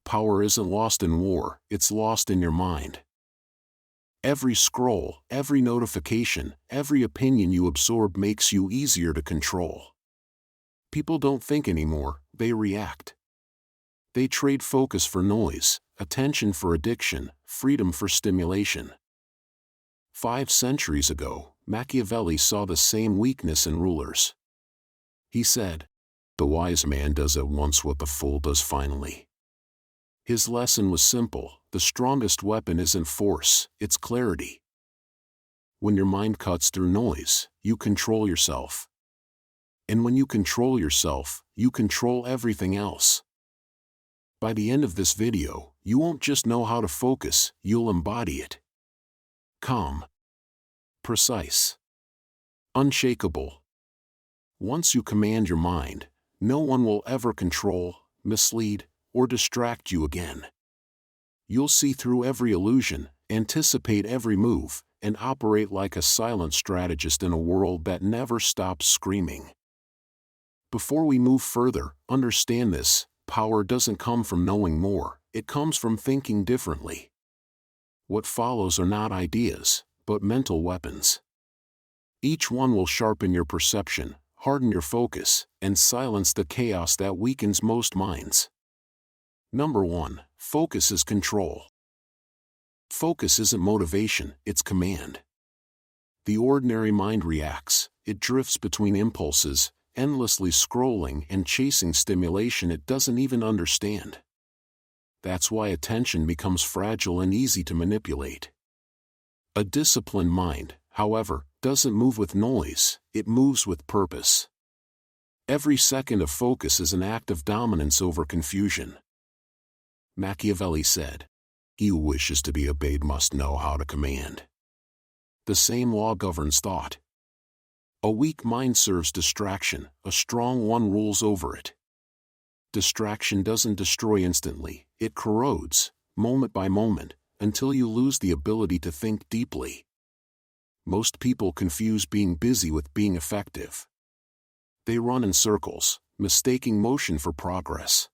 power isn't lost in war, it's lost in your mind. Every scroll, every notification, every opinion you absorb makes you easier to control. People don't think anymore, they react. They trade focus for noise, attention for addiction, freedom for stimulation. 5 centuries ago, Machiavelli saw the same weakness in rulers. He said, "The wise man does at once what the fool does finally." His lesson was simple: the strongest weapon isn't force, it's clarity. When your mind cuts through noise, you control yourself. And when you control yourself, you control everything else. By the end of this video, you won't just know how to focus, you'll embody it. Calm. Precise. Unshakable. Once you command your mind, no one will ever control, mislead, or distract you again. You'll see through every illusion, anticipate every move, and operate like a silent strategist in a world that never stops screaming. Before we move further, understand this: power doesn't come from knowing more, it comes from thinking differently. What follows are not ideas, but mental weapons. Each one will sharpen your perception, harden your focus, and silence the chaos that weakens most minds. Number 1. Focus is control. Focus isn't motivation, it's command. The ordinary mind reacts, it drifts between impulses, endlessly scrolling and chasing stimulation it doesn't even understand. That's why attention becomes fragile and easy to manipulate. A disciplined mind, however, doesn't move with noise, it moves with purpose. Every second of focus is an act of dominance over confusion. Machiavelli said, "He who wishes to be obeyed must know how to command." The same law governs thought. A weak mind serves distraction, a strong one rules over it. Distraction doesn't destroy instantly, it corrodes, moment by moment, until you lose the ability to think deeply. Most people confuse being busy with being effective. They run in circles, mistaking motion for progress.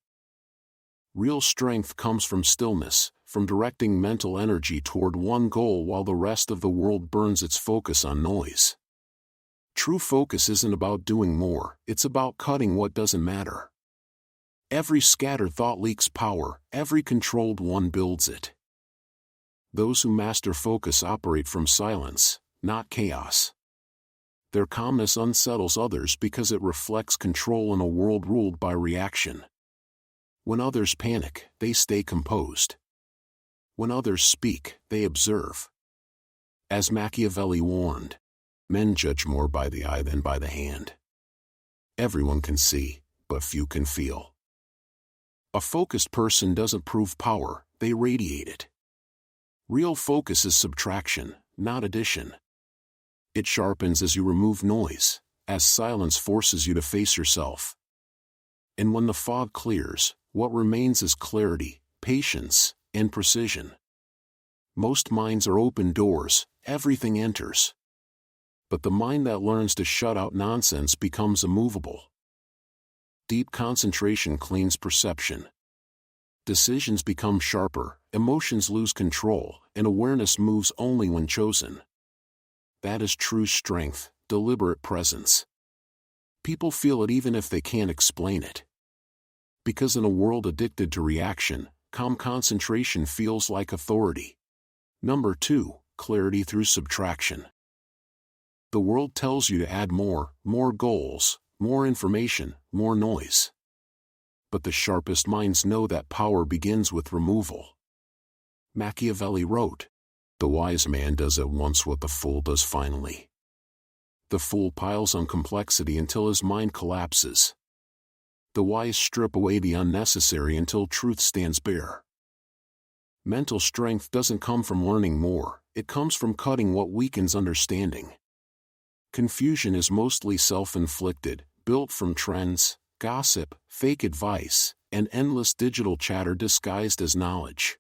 Real strength comes from stillness, from directing mental energy toward one goal while the rest of the world burns its focus on noise. True focus isn't about doing more, it's about cutting what doesn't matter. Every scattered thought leaks power, every controlled one builds it. Those who master focus operate from silence, not chaos. Their calmness unsettles others because it reflects control in a world ruled by reaction. When others panic, they stay composed. When others speak, they observe. As Machiavelli warned, men judge more by the eye than by the hand. Everyone can see, but few can feel. A focused person doesn't prove power, they radiate it. Real focus is subtraction, not addition. It sharpens as you remove noise, as silence forces you to face yourself. And when the fog clears, what remains is clarity, patience, and precision. Most minds are open doors, everything enters. But the mind that learns to shut out nonsense becomes immovable. Deep concentration cleans perception. Decisions become sharper, emotions lose control, and awareness moves only when chosen. That is true strength, deliberate presence. People feel it even if they can't explain it. Because in a world addicted to reaction, calm concentration feels like authority. Number 2, clarity through subtraction. The world tells you to add more goals, more information, more noise. But the sharpest minds know that power begins with removal. Machiavelli wrote, "The wise man does at once what the fool does finally." The fool piles on complexity until his mind collapses. The wise strip away the unnecessary until truth stands bare. Mental strength doesn't come from learning more, it comes from cutting what weakens understanding. Confusion is mostly self-inflicted, built from trends, gossip, fake advice, and endless digital chatter disguised as knowledge.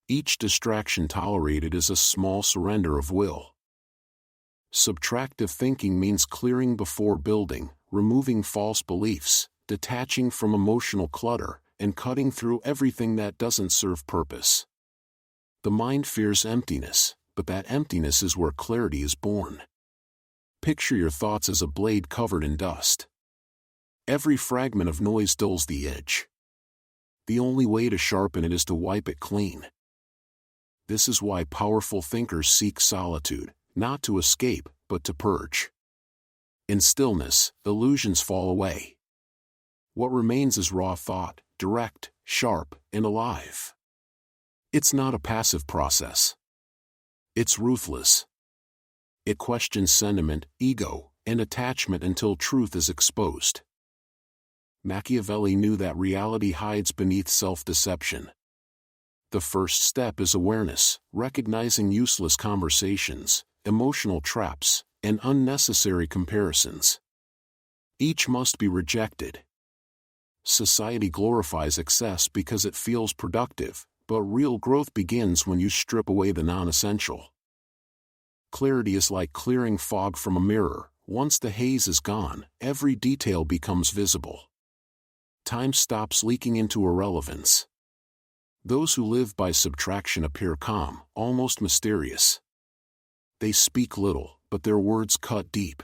Each distraction tolerated is a small surrender of will. Subtractive thinking means clearing before building, removing false beliefs, detaching from emotional clutter, and cutting through everything that doesn't serve purpose. The mind fears emptiness, but that emptiness is where clarity is born. Picture your thoughts as a blade covered in dust. Every fragment of noise dulls the edge. The only way to sharpen it is to wipe it clean. This is why powerful thinkers seek solitude, not to escape, but to purge. In stillness, illusions fall away. What remains is raw thought, direct, sharp, and alive. It's not a passive process. It's ruthless. It questions sentiment, ego, and attachment until truth is exposed. Machiavelli knew that reality hides beneath self-deception. The first step is awareness, recognizing useless conversations, emotional traps, and unnecessary comparisons. Each must be rejected. Society glorifies excess because it feels productive, but real growth begins when you strip away the non-essential. Clarity is like clearing fog from a mirror. Once the haze is gone, every detail becomes visible. Time stops leaking into irrelevance. Those who live by subtraction appear calm, almost mysterious. They speak little, but their words cut deep.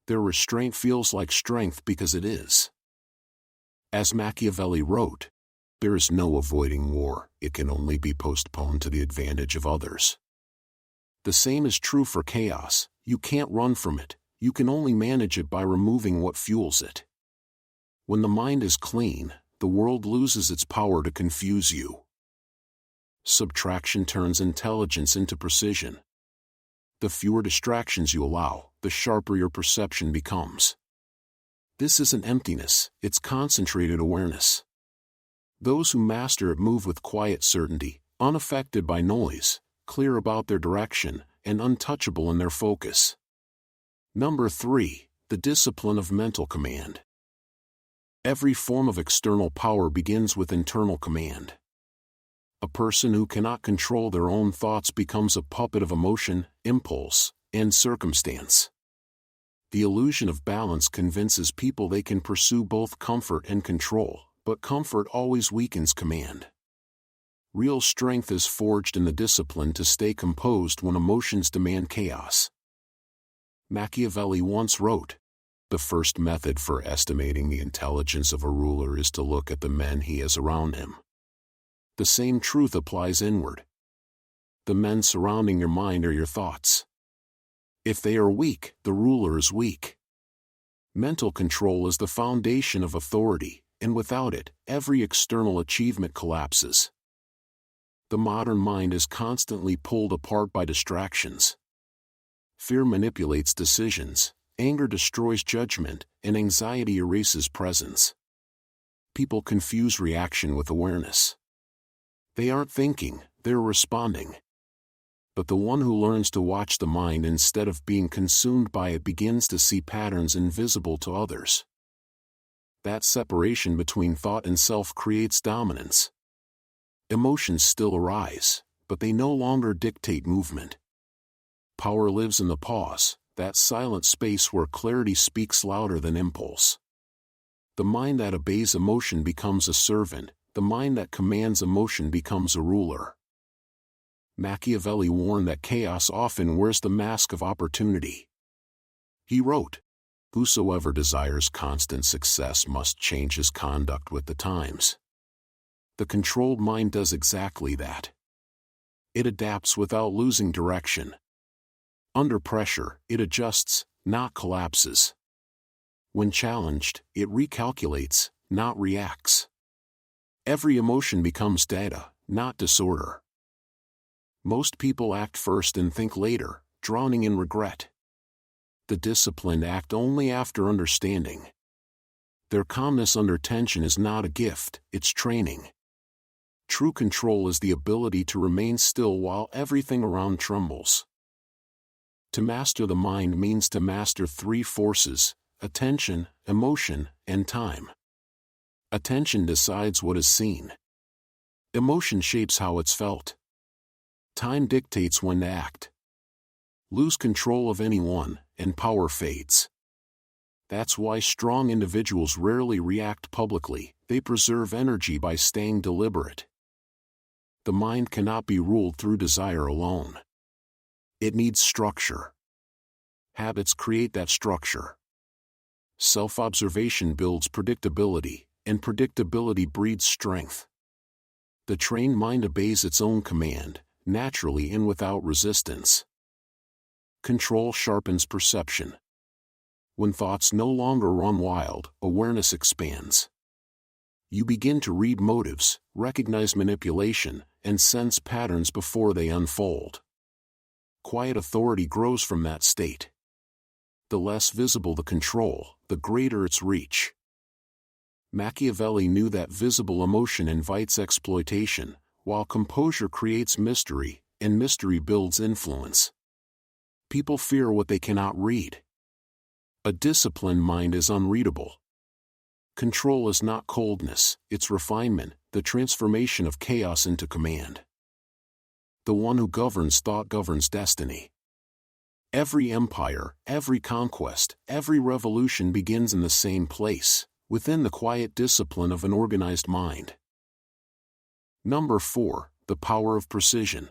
Their restraint feels like strength because it is. As Machiavelli wrote, "There is no avoiding war, it can only be postponed to the advantage of others." The same is true for chaos. You can't run from it, you can only manage it by removing what fuels it. When the mind is clean, the world loses its power to confuse you. Subtraction turns intelligence into precision. The fewer distractions you allow, the sharper your perception becomes. This isn't emptiness, it's concentrated awareness. Those who master it move with quiet certainty, unaffected by noise, clear about their direction, and untouchable in their focus. Number 3, the discipline of mental command. Every form of external power begins with internal command. A person who cannot control their own thoughts becomes a puppet of emotion, impulse, and circumstance. The illusion of balance convinces people they can pursue both comfort and control, but comfort always weakens command. Real strength is forged in the discipline to stay composed when emotions demand chaos. Machiavelli once wrote, "The first method for estimating the intelligence of a ruler is to look at the men he has around him." The same truth applies inward. The men surrounding your mind are your thoughts. If they are weak, the ruler is weak. Mental control is the foundation of authority, and without it, every external achievement collapses. The modern mind is constantly pulled apart by distractions. Fear manipulates decisions, anger destroys judgment, and anxiety erases presence. People confuse reaction with awareness. They aren't thinking, they're responding. But the one who learns to watch the mind instead of being consumed by it begins to see patterns invisible to others. That separation between thought and self creates dominance. Emotions still arise, but they no longer dictate movement. Power lives in the pause, that silent space where clarity speaks louder than impulse. The mind that obeys emotion becomes a servant, the mind that commands emotion becomes a ruler. Machiavelli warned that chaos often wears the mask of opportunity. He wrote, "Whosoever desires constant success must change his conduct with the times." The controlled mind does exactly that. It adapts without losing direction. Under pressure, it adjusts, not collapses. When challenged, it recalculates, not reacts. Every emotion becomes data, not disorder. Most people act first and think later, drowning in regret. The disciplined act only after understanding. Their calmness under tension is not a gift, it's training. True control is the ability to remain still while everything around trembles. To master the mind means to master 3 forces: attention, emotion, and time. Attention decides what is seen. Emotion shapes how it's felt. Time dictates when to act. Lose control of any one, and power fades. That's why strong individuals rarely react publicly, They preserve energy by staying deliberate. The mind cannot be ruled through desire alone. It needs structure. Habits create that structure. Self-observation builds predictability, and predictability breeds strength. The trained mind obeys its own command, naturally and without resistance. Control sharpens perception. When thoughts no longer run wild, awareness expands. You begin to read motives, recognize manipulation, and sense patterns before they unfold. Quiet authority grows from that state. The less visible the control, the greater its reach. Machiavelli knew that visible emotion invites exploitation, while composure creates mystery, and mystery builds influence. People fear what they cannot read. A disciplined mind is unreadable. Control is not coldness, it's refinement, the transformation of chaos into command. The one who governs thought governs destiny. Every empire, every conquest, every revolution begins in the same place, within the quiet discipline of an organized mind. Number 4, the power of precision.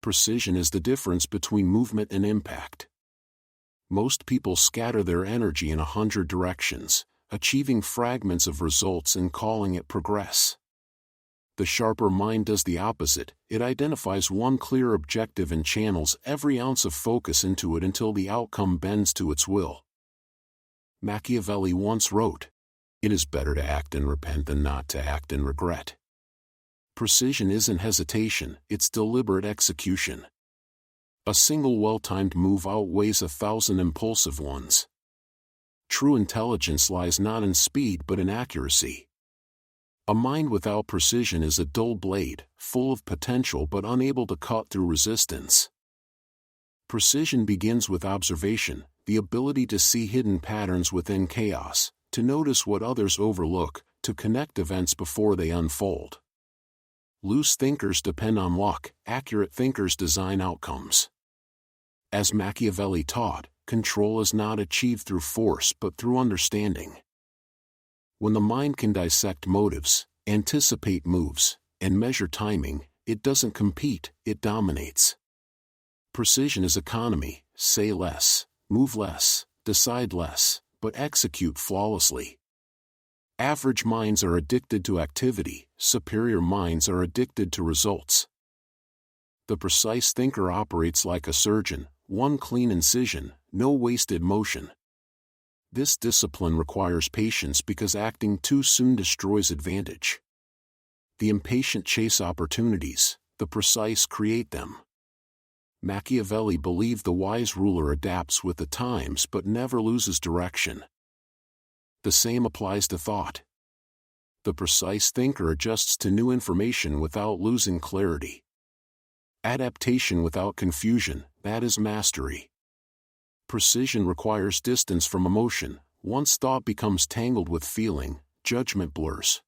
Precision is the difference between movement and impact. Most people scatter their energy in 100 directions, achieving fragments of results and calling it progress. The sharper mind does the opposite. It identifies one clear objective and channels every ounce of focus into it until the outcome bends to its will. Machiavelli once wrote, "It is better to act and repent than not to act and regret." Precision isn't hesitation, it's deliberate execution. A single well-timed move outweighs 1,000 impulsive ones. True intelligence lies not in speed but in accuracy. A mind without precision is a dull blade, full of potential but unable to cut through resistance. Precision begins with observation, the ability to see hidden patterns within chaos, to notice what others overlook, to connect events before they unfold. Loose thinkers depend on luck, accurate thinkers design outcomes. As Machiavelli taught, control is not achieved through force but through understanding. When the mind can dissect motives, anticipate moves, and measure timing, it doesn't compete, it dominates. Precision is economy: say less, move less, decide less, but execute flawlessly. Average minds are addicted to activity, superior minds are addicted to results. The precise thinker operates like a surgeon, one clean incision, no wasted motion. This discipline requires patience because acting too soon destroys advantage. The impatient chase opportunities, the precise create them. Machiavelli believed the wise ruler adapts with the times but never loses direction. The same applies to thought. The precise thinker adjusts to new information without losing clarity. Adaptation without confusion, that is mastery. Precision requires distance from emotion. Once thought becomes tangled with feeling, judgment blurs.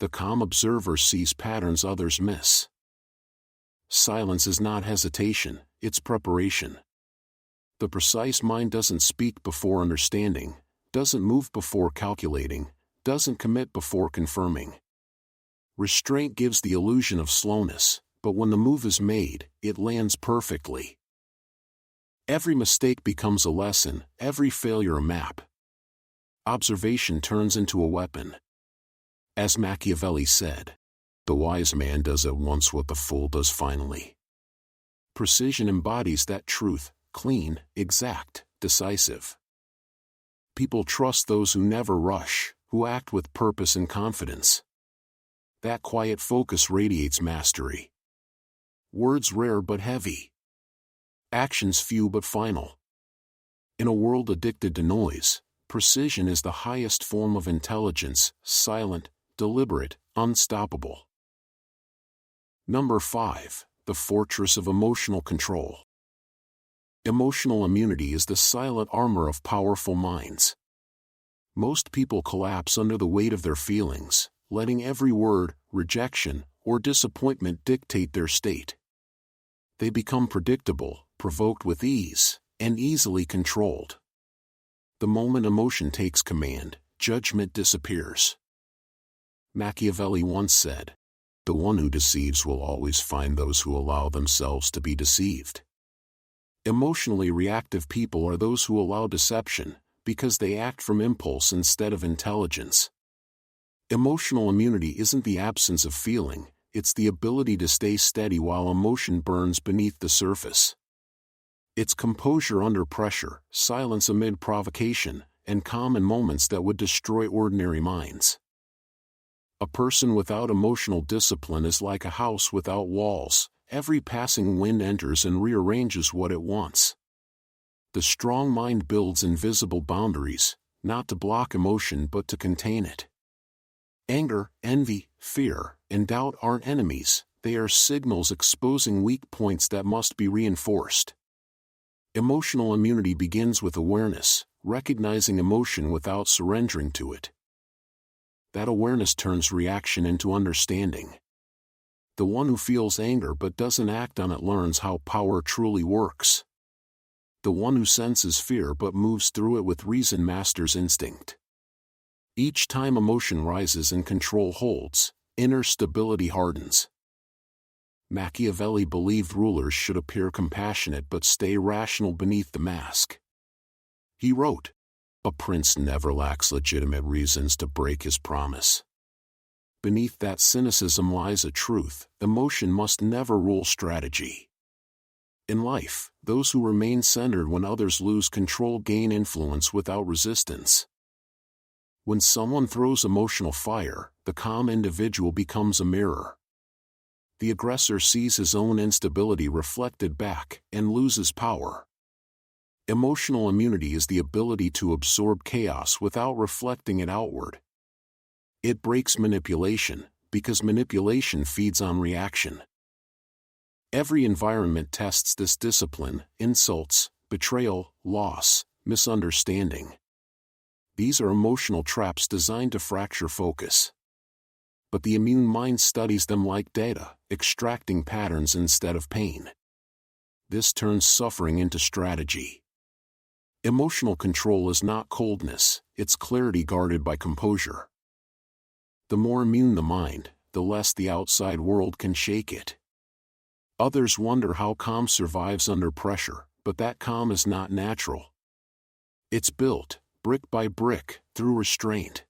The calm observer sees patterns others miss. Silence is not hesitation, it's preparation. The precise mind doesn't speak before understanding, doesn't move before calculating, doesn't commit before confirming. Restraint gives the illusion of slowness, but when the move is made, it lands perfectly. Every mistake becomes a lesson, every failure a map. Observation turns into a weapon. As Machiavelli said, "The wise man does at once what the fool does finally." Precision embodies that truth, clean, exact, decisive. People trust those who never rush, who act with purpose and confidence. That quiet focus radiates mastery. Words rare but heavy. Actions few but final. In a world addicted to noise, precision is the highest form of intelligence, silent, deliberate, unstoppable. Number 5, the fortress of emotional control. Emotional immunity is the silent armor of powerful minds. Most people collapse under the weight of their feelings, letting every word, rejection, or disappointment dictate their state. They become predictable, provoked with ease, and easily controlled. The moment emotion takes command, judgment disappears. Machiavelli once said, "The one who deceives will always find those who allow themselves to be deceived." Emotionally reactive people are those who allow deception, because they act from impulse instead of intelligence. Emotional immunity isn't the absence of feeling, it's the ability to stay steady while emotion burns beneath the surface. It's composure under pressure, silence amid provocation, and calm in moments that would destroy ordinary minds. A person without emotional discipline is like a house without walls. Every passing wind enters and rearranges what it wants. The strong mind builds invisible boundaries, not to block emotion but to contain it. Anger, envy, fear, and doubt aren't enemies, they are signals exposing weak points that must be reinforced. Emotional immunity begins with awareness, recognizing emotion without surrendering to it. That awareness turns reaction into understanding. The one who feels anger but doesn't act on it learns how power truly works. The one who senses fear but moves through it with reason masters instinct. Each time emotion rises and control holds, inner stability hardens. Machiavelli believed rulers should appear compassionate but stay rational beneath the mask. He wrote, "A prince never lacks legitimate reasons to break his promise." Beneath that cynicism lies a truth: emotion must never rule strategy. In life, those who remain centered when others lose control gain influence without resistance. When someone throws emotional fire, the calm individual becomes a mirror. The aggressor sees his own instability reflected back and loses power. Emotional immunity is the ability to absorb chaos without reflecting it outward. It breaks manipulation, because manipulation feeds on reaction. Every environment tests this discipline: insults, betrayal, loss, misunderstanding. These are emotional traps designed to fracture focus. But the immune mind studies them like data, extracting patterns instead of pain. This turns suffering into strategy. Emotional control is not coldness, it's clarity guarded by composure. The more immune the mind, the less the outside world can shake it. Others wonder how calm survives under pressure, but that calm is not natural. It's built, brick by brick, through restraint.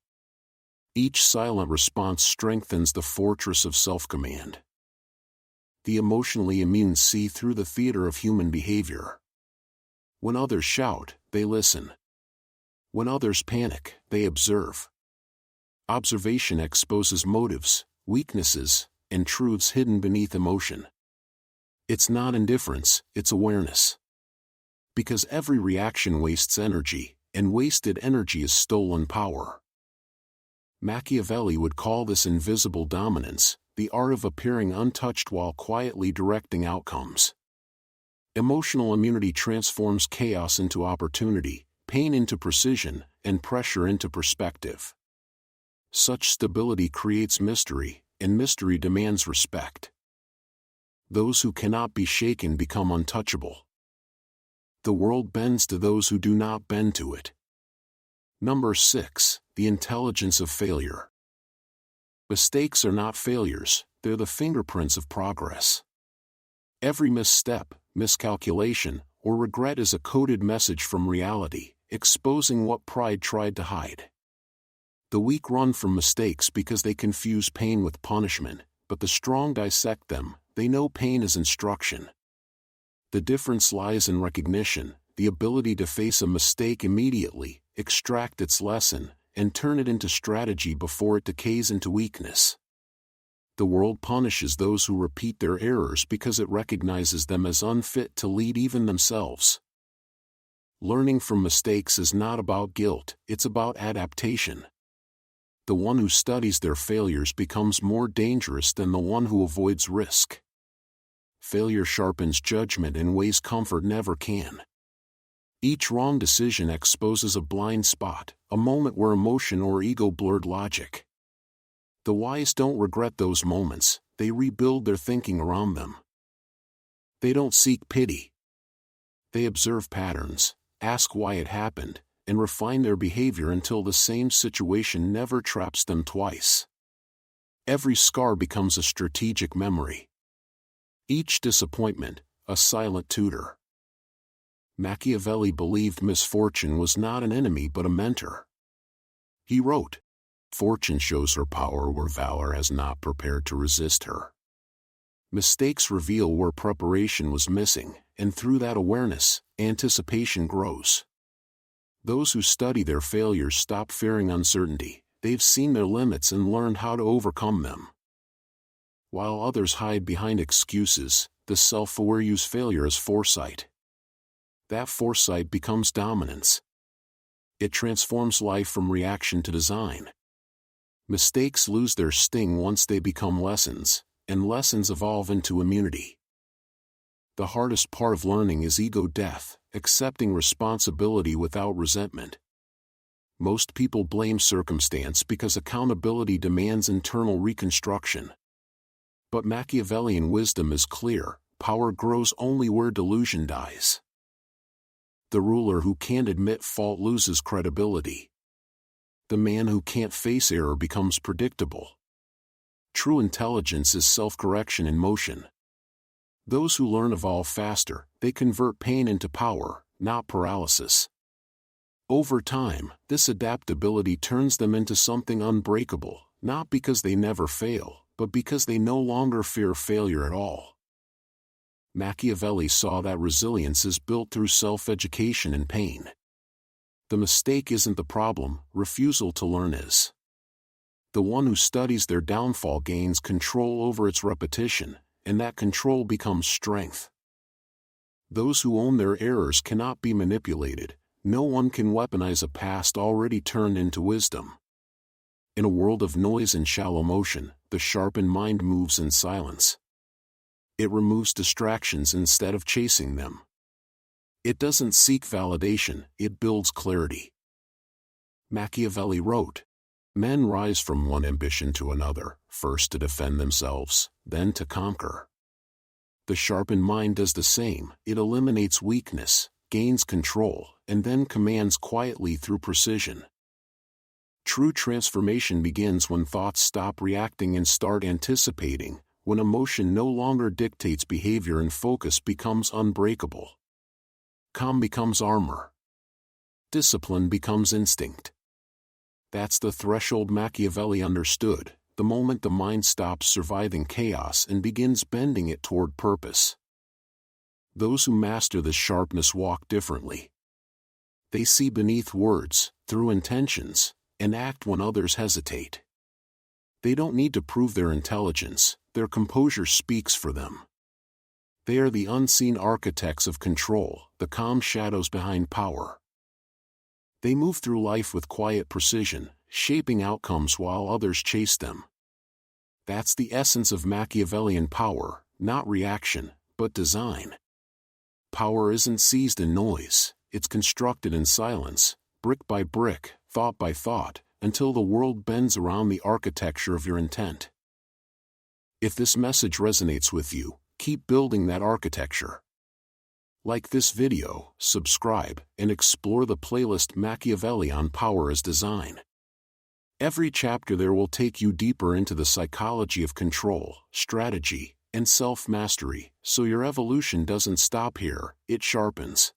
Each silent response strengthens the fortress of self-command. The emotionally immune see through the theater of human behavior. When others shout, they listen. When others panic, they observe. Observation exposes motives, weaknesses, and truths hidden beneath emotion. It's not indifference, it's awareness. Because every reaction wastes energy, and wasted energy is stolen power. Machiavelli would call this invisible dominance, the art of appearing untouched while quietly directing outcomes. Emotional immunity transforms chaos into opportunity, pain into precision, and pressure into perspective. Such stability creates mystery, and mystery demands respect. Those who cannot be shaken become untouchable. The world bends to those who do not bend to it. Number 6. The intelligence of failure. Mistakes are not failures, they're the fingerprints of progress. Every misstep, miscalculation, or regret is a coded message from reality, exposing what pride tried to hide. The weak run from mistakes because they confuse pain with punishment, but the strong dissect them. They know pain is instruction. The difference lies in recognition, the ability to face a mistake immediately, extract its lesson, and turn it into strategy before it decays into weakness. The world punishes those who repeat their errors because it recognizes them as unfit to lead even themselves. Learning from mistakes is not about guilt, it's about adaptation. The one who studies their failures becomes more dangerous than the one who avoids risk. Failure sharpens judgment in ways comfort never can. Each wrong decision exposes a blind spot, a moment where emotion or ego blurred logic. The wise don't regret those moments, they rebuild their thinking around them. They don't seek pity. They observe patterns, ask why it happened, and refine their behavior until the same situation never traps them twice. Every scar becomes a strategic memory. Each disappointment, a silent tutor. Machiavelli believed misfortune was not an enemy but a mentor. He wrote, "Fortune shows her power where valor has not prepared to resist her. Mistakes reveal where preparation was missing, and through that awareness, anticipation grows." Those who study their failures stop fearing uncertainty. They've seen their limits and learned how to overcome them. While others hide behind excuses, the self-aware use failure as foresight. That foresight becomes dominance. It transforms life from reaction to design. Mistakes lose their sting once they become lessons, and lessons evolve into immunity. The hardest part of learning is ego death, accepting responsibility without resentment. Most people blame circumstance because accountability demands internal reconstruction. But Machiavellian wisdom is clear: power grows only where delusion dies. The ruler who can't admit fault loses credibility. The man who can't face error becomes predictable. True intelligence is self-correction in motion. Those who learn evolve faster. They convert pain into power, not paralysis. Over time, this adaptability turns them into something unbreakable, not because they never fail, but because they no longer fear failure at all. Machiavelli saw that resilience is built through self-education and pain. The mistake isn't the problem, refusal to learn is. The one who studies their downfall gains control over its repetition, and that control becomes strength. Those who own their errors cannot be manipulated. No one can weaponize a past already turned into wisdom. In a world of noise and shallow motion, the sharpened mind moves in silence. It removes distractions instead of chasing them. It doesn't seek validation, it builds clarity. Machiavelli wrote, "Men rise from one ambition to another, first to defend themselves, then to conquer." The sharpened mind does the same. It eliminates weakness, gains control, and then commands quietly through precision. True transformation begins when thoughts stop reacting and start anticipating, when emotion no longer dictates behavior and focus becomes unbreakable. Calm becomes armor. Discipline becomes instinct. That's the threshold Machiavelli understood, the moment the mind stops surviving chaos and begins bending it toward purpose. Those who master this sharpness walk differently. They see beneath words, through intentions, and act when others hesitate. They don't need to prove their intelligence, their composure speaks for them. They are the unseen architects of control, the calm shadows behind power. They move through life with quiet precision, shaping outcomes while others chase them. That's the essence of Machiavellian power, not reaction, but design. Power isn't seized in noise, it's constructed in silence, brick by brick, thought by thought, until the world bends around the architecture of your intent. If this message resonates with you, keep building that architecture. Like this video, subscribe, and explore the playlist Machiavelli on Power as Design. Every chapter there will take you deeper into the psychology of control, strategy, and self-mastery, so your evolution doesn't stop here, it sharpens.